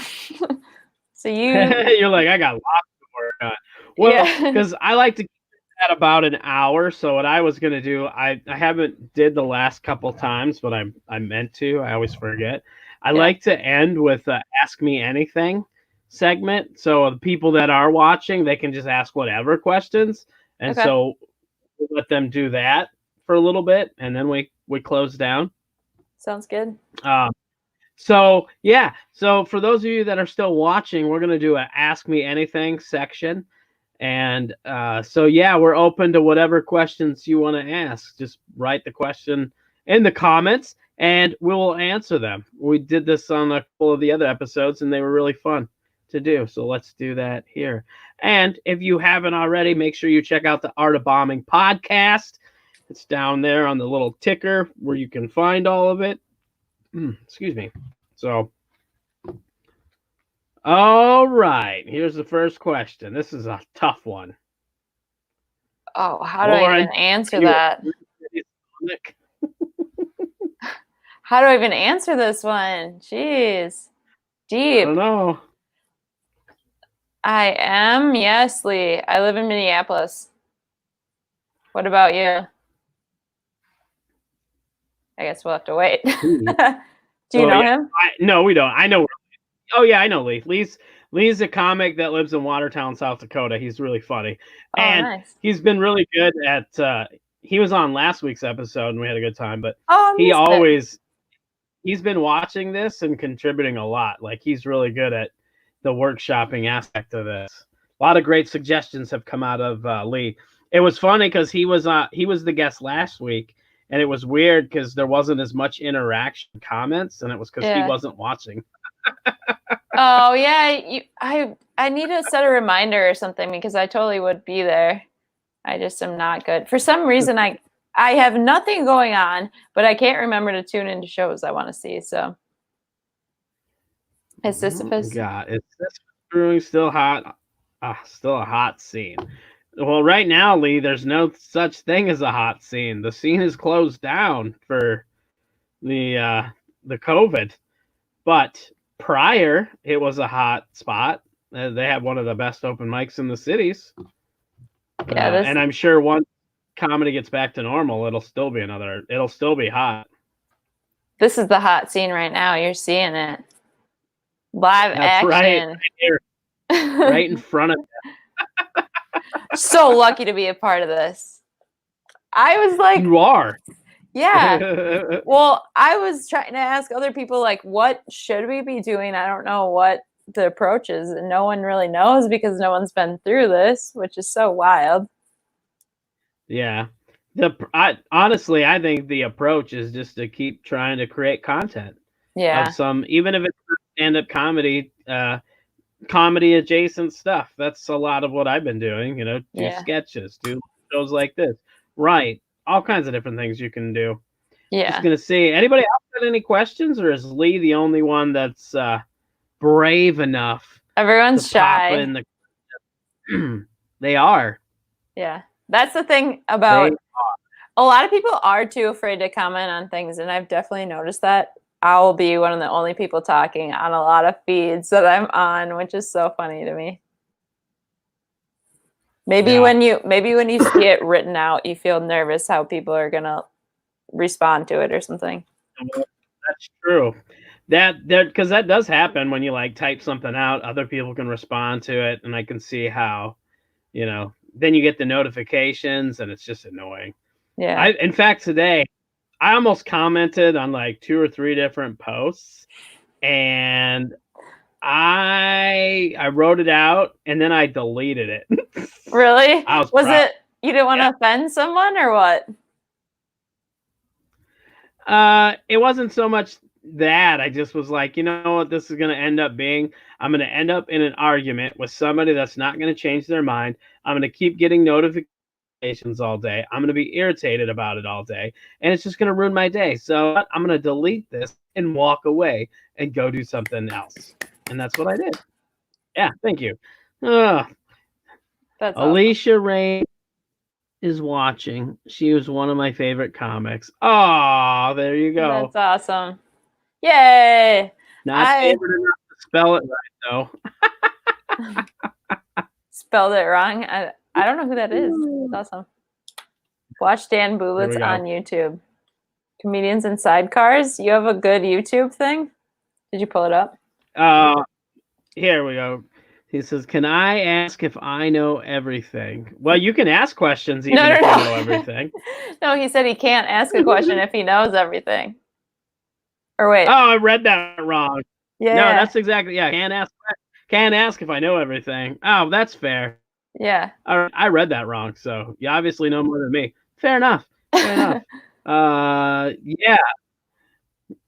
So you're like, I got lots to work on. Well, because I like to keep it at about an hour. So what I was going to do, I haven't did the last couple times, but I meant to. I always forget. I like to end with Ask Me Anything segment. So the people that are watching, they can just ask whatever questions. And so we'll let them do that for a little bit. And then we close down. Sounds good. So yeah, so for those of you that are still watching, we're gonna do an Ask Me Anything section, and so yeah, we're open to whatever questions you want to ask. Just write the question in the comments, and we will answer them. We did this on a couple of the other episodes, and they were really fun to do. So let's do that here. And if you haven't already, make sure you check out the Art of Bombing podcast. It's down there on the little ticker where you can find all of it. Excuse me. So, all right. Here's the first question. This is a tough one. Oh, how do I even answer that? How do I even answer this one? Jeez. Deep. I don't know. I am. Yes, Lee. I live in Minneapolis. What about you? I guess we'll have to wait. Do you know him? No, we don't. I know. Oh yeah, I know Lee. Lee's a comic that lives in Watertown, South Dakota. He's really funny, and nice. he's been really good at. He was on last week's episode, and we had a good time. But he's been watching this and contributing a lot. Like he's really good at the workshopping aspect of this. A lot of great suggestions have come out of Lee. It was funny because he was the guest last week. And it was weird because there wasn't as much interaction comments, and it was because he wasn't watching. Oh yeah, I need to set a reminder or something because I totally would be there. I just am not good. For some reason, I have nothing going on, but I can't remember to tune into shows I want to see. So, is Sisyphus? God, is this brewing still hot? Still a hot scene. Well, right now, Lee, there's no such thing as a hot scene. The scene is closed down for the COVID. But prior, it was a hot spot. They have one of the best open mics in the cities. Yeah, and I'm sure once comedy gets back to normal, it'll still be hot. This is the hot scene right now. You're seeing it. Live action. Right here. Right in front of you. So lucky to be a part of this. I was like, you are. Yeah. Well, I was trying to ask other people, like, what should we be doing? I don't know what the approach is. And no one really knows because no one's been through this, which is so wild. Yeah. Honestly, I think the approach is just to keep trying to create content. Yeah. Of even if it's stand-up comedy, comedy adjacent stuff. That's a lot of what I've been doing, do sketches, do shows like this. Right. all kinds of different things you can do. Yeah. Just gonna see. Anybody else got any questions, or is Lee the only one that's brave enough Everyone's to pop shy. in the? They are. Yeah. That's the thing about a lot of people are too afraid to comment on things, and I've definitely noticed that. I will be one of the only people talking on a lot of feeds that I'm on, which is so funny to me. Maybe when you see it written out, you feel nervous how people are gonna respond to it or something. That's true. That because that does happen when you like type something out, other people can respond to it, and I can see how, then you get the notifications and it's just annoying. Yeah. In fact, today I almost commented on like 2 or 3 different posts, and I wrote it out and then I deleted it. Really? I was it you didn't want to offend someone or what? It wasn't so much that. I just was like, you know what this is going to end up being? I'm going to end up in an argument with somebody that's not going to change their mind. I'm going to keep getting notifications all day. I'm going to be irritated about it all day, and it's just going to ruin my day. So I'm going to delete this and walk away and go do something else. And that's what I did. Yeah, thank you. That's Alicia Rain is watching. She was one of my favorite comics. Oh, there you go. That's awesome. Yay! Not favorite enough to spell it right, though. Spelled it wrong? I don't know who that is. That's awesome. Watch Dan Bublitz on YouTube. Comedians and Sidecars. You have a good YouTube thing? Did you pull it up? Here we go. He says, "Can I ask if I know everything?" Well, you can ask questions even if you know everything. No, he said he can't ask a question if he knows everything. Or wait. Oh, I read that wrong. Yeah. No, that's exactly, can't ask if I know everything. Oh, that's fair. Yeah. I read that wrong, so you obviously know more than me. Fair enough. Yeah.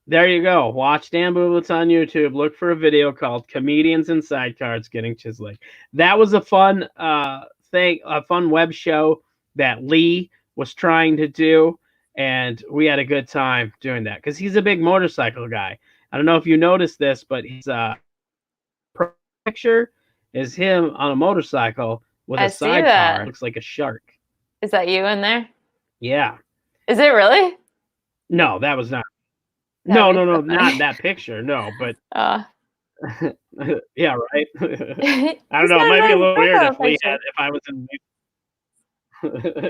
There you go. Watch Dan Bublitz on YouTube. Look for a video called "Comedians and Sidecars Getting Chiseling." That was a fun thing, a fun web show that Lee was trying to do, and we had a good time doing that because he's a big motorcycle guy. I don't know if you noticed this, but his picture is him on a motorcycle with a sidecar. It looks like a shark. Is that you in there? Yeah. Is it really? No, that was not. No, not that picture. No, but yeah, right. I don't know. It might be a little weird if I was in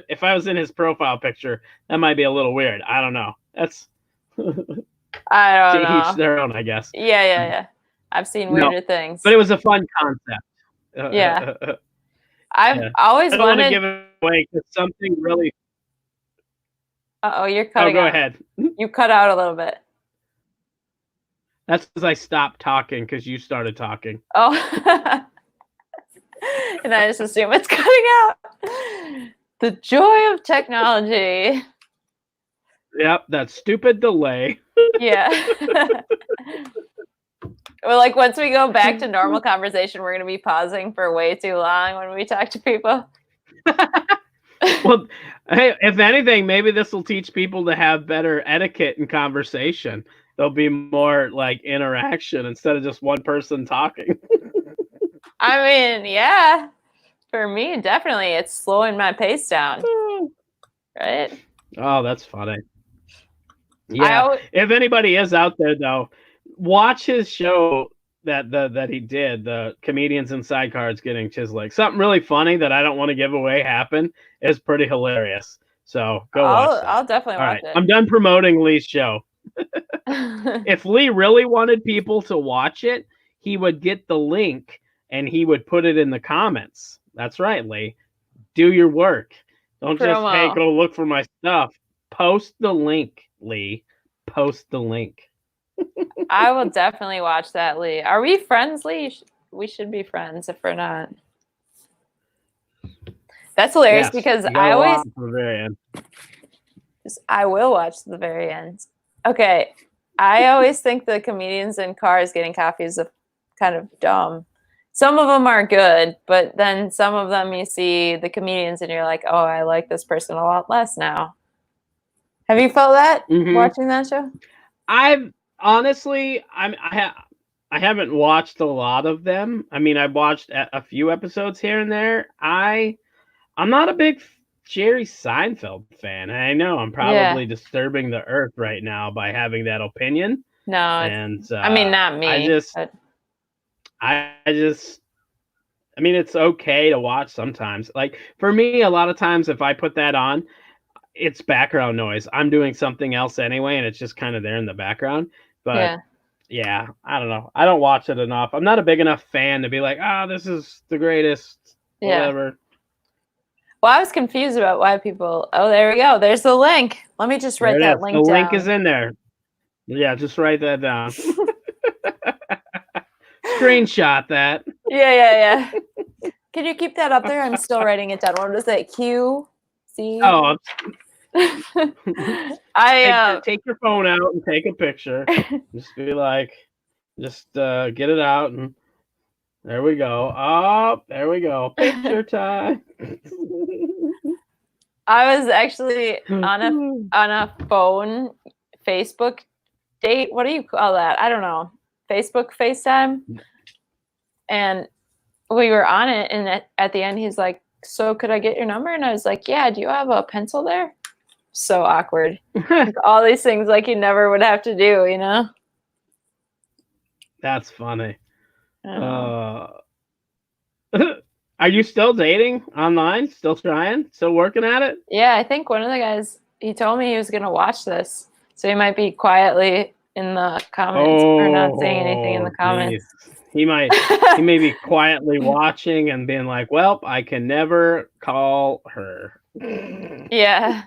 if I was in his profile picture. That might be a little weird. I don't know. That's I don't know. To each their own, I guess. Yeah. I've seen weirder things, but it was a fun concept. Yeah. I've always I don't wanted want to give it away because something really. You're cutting. Oh, go ahead. You cut out a little bit. That's because I stopped talking because you started talking. Oh. And I just assume it's cutting out. The joy of technology. Yep, that stupid delay. Yeah. Well, like once we go back to normal conversation, we're going to be pausing for way too long when we talk to people. Well, hey, if anything, maybe this will teach people to have better etiquette in conversation. There'll be more like interaction instead of just one person talking. I mean, yeah, for me, definitely. It's slowing my pace down. Right? Oh, that's funny. Yeah. If anybody is out there, though, watch his show that he did, the Comedians and Sidecars Getting Chiseling. Something really funny that I don't want to give away happened. Is pretty hilarious. So go watch that. I'll definitely watch it. I'm done promoting Lee's show. If Lee really wanted people to watch it, he would get the link and he would put it in the comments. That's right, Lee. Do your work. Don't just, hey, go look for my stuff. Post the link, Lee. Post the link. I will definitely watch that, Lee. Are we friends, Lee? We should be friends if we're not. That's hilarious because I always the very end. I will watch the very end. Okay. I always think the comedians in cars getting coffee is kind of dumb. Some of them are good, but then some of them you see the comedians and you're like, oh, I like this person a lot less now. Have you felt that Mhm. watching that show? I've honestly, I haven't watched a lot of them. I mean, I've watched a few episodes here and there. I'm not a big Jerry Seinfeld fan. I know I'm Yeah. probably disturbing the earth right now by having that opinion, No, and I mean, not me. But I just, I mean, it's okay to watch sometimes. Like for me, a lot of times if I put that on, it's background noise. I'm doing something else anyway, and it's just kind of there in the background. But yeah. yeah, I don't know. I don't watch it enough. I'm not a big enough fan to be like, oh, this is the greatest, Yeah. whatever. Well, I was confused about why people. Oh, there we go. There's the link. Let me just There write it that is. The link link down. is in there. Yeah, just write that down. Screenshot that. Yeah. Can you keep that up there? I'm still writing it down. What is it? Q C. Oh, I take your phone out and take a picture. Just be like, just get it out, and there we go. Oh, there we go. Picture time. I was actually on a phone Facebook date. What do you call that? I don't know. Facebook FaceTime. And we were on it, and at the end he's like, so could I get your number? And I was like, yeah, do you have a pencil there? So awkward. Like, all these things like you never would have to do, you know? That's funny. Oh. Are you still dating online? Still trying? Still working at it? Yeah, I think one of the guys, he told me he was going to watch this. So he might be quietly in the comments or not saying anything in the comments. Geez. He may be quietly watching and being like, well, I can never call her. Yeah.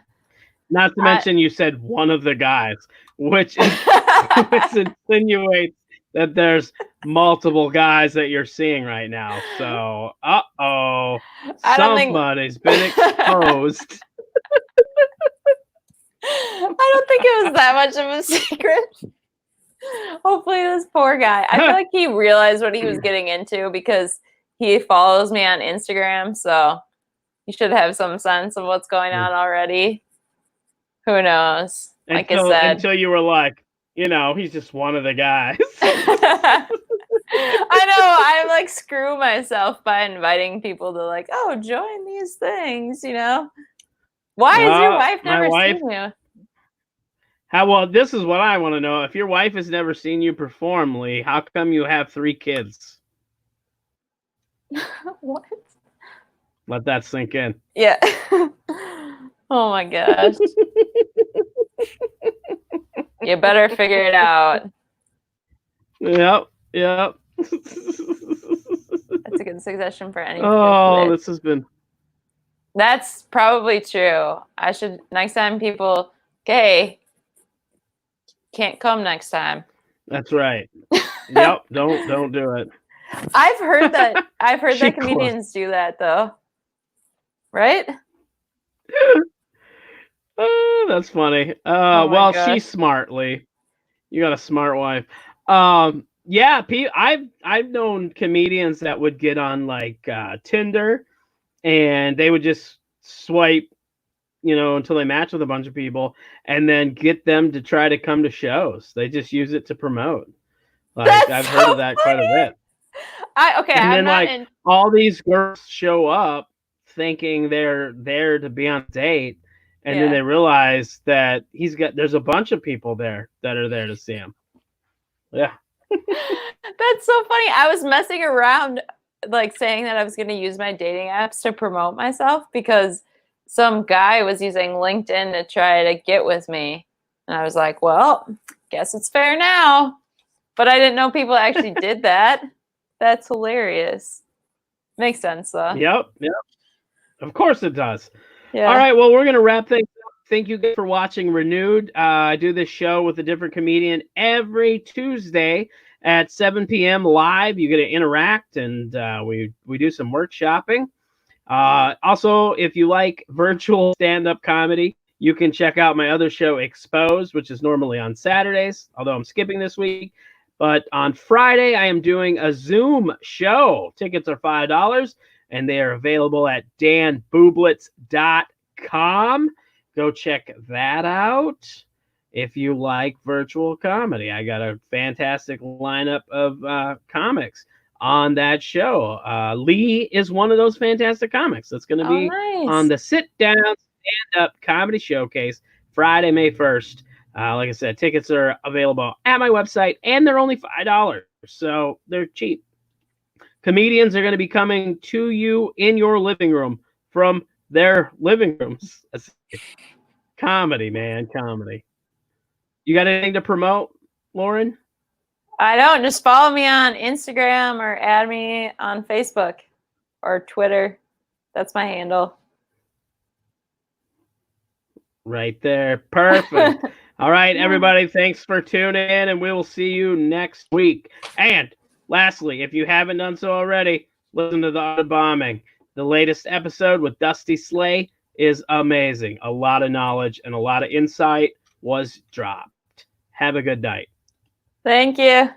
Not to mention you said one of the guys, which insinuates that there's multiple guys that you're seeing right now. So, somebody's been exposed. I don't think it was that much of a secret. Hopefully this poor guy. I feel like he realized what he was getting into because he follows me on Instagram, so he should have some sense of what's going on already. Who knows? Like I said. Until you were like, he's just one of the guys. I know. I like screw myself by inviting people to like, oh, join these things, Why has your wife never seen you? This is what I want to know. If your wife has never seen you perform, Lee, how come you have 3 kids? What? Let that sink in. Yeah. Oh my gosh. You better figure it out. Yep. That's a good suggestion for any. Oh, this has been. That's probably true. I should next time people. Okay. Can't come next time. That's right. Yep. Don't do it. I've heard that comedians do that though. Right? Oh, that's funny. Well, she's smartly. You got a smart wife. Yeah, I've known comedians that would get on like Tinder, and they would just swipe, until they match with a bunch of people, and then get them to try to come to shows. They just use it to promote. Like I've heard of that quite a bit. And then all these girls show up thinking they're there to be on a date, and then they realize that there's a bunch of people there that are there to see him. Yeah. That's so funny. I was messing around, like saying that I was going to use my dating apps to promote myself because some guy was using LinkedIn to try to get with me. And I was like, well, guess it's fair now. But I didn't know people actually did that. That's hilarious. Makes sense, though. Yep. Of course it does. Yeah. All right, well, we're going to wrap things up. Thank you guys for watching Renewed. I do this show with a different comedian every Tuesday at 7 p.m. live. You get to interact, and we do some workshopping. Also, if you like virtual stand-up comedy, you can check out my other show, Exposed, which is normally on Saturdays, although I'm skipping this week. But on Friday, I am doing a Zoom show. Tickets are $5, and they are available at danbublitz.com. You go check that out. If you like virtual comedy, I got a fantastic lineup of comics on that show. Lee is one of those fantastic comics that's going to be on nice. the Sit Down Stand Up Comedy Showcase Friday, May 1st. Like I said, tickets are available at my website, and they're only $5, so they're cheap. Comedians are going to be coming to you in your living room from their living rooms. Comedy, man, comedy. You got anything to promote, Lauren? I don't. Just follow me on Instagram or add me on Facebook or Twitter. That's my handle. Right there. Perfect. All right, everybody. Thanks for tuning in, and we will see you next week. And lastly, if you haven't done so already, listen to The Art of Bombing. The latest episode with Dusty Slay is amazing. A lot of knowledge and a lot of insight was dropped. Have a good night. Thank you.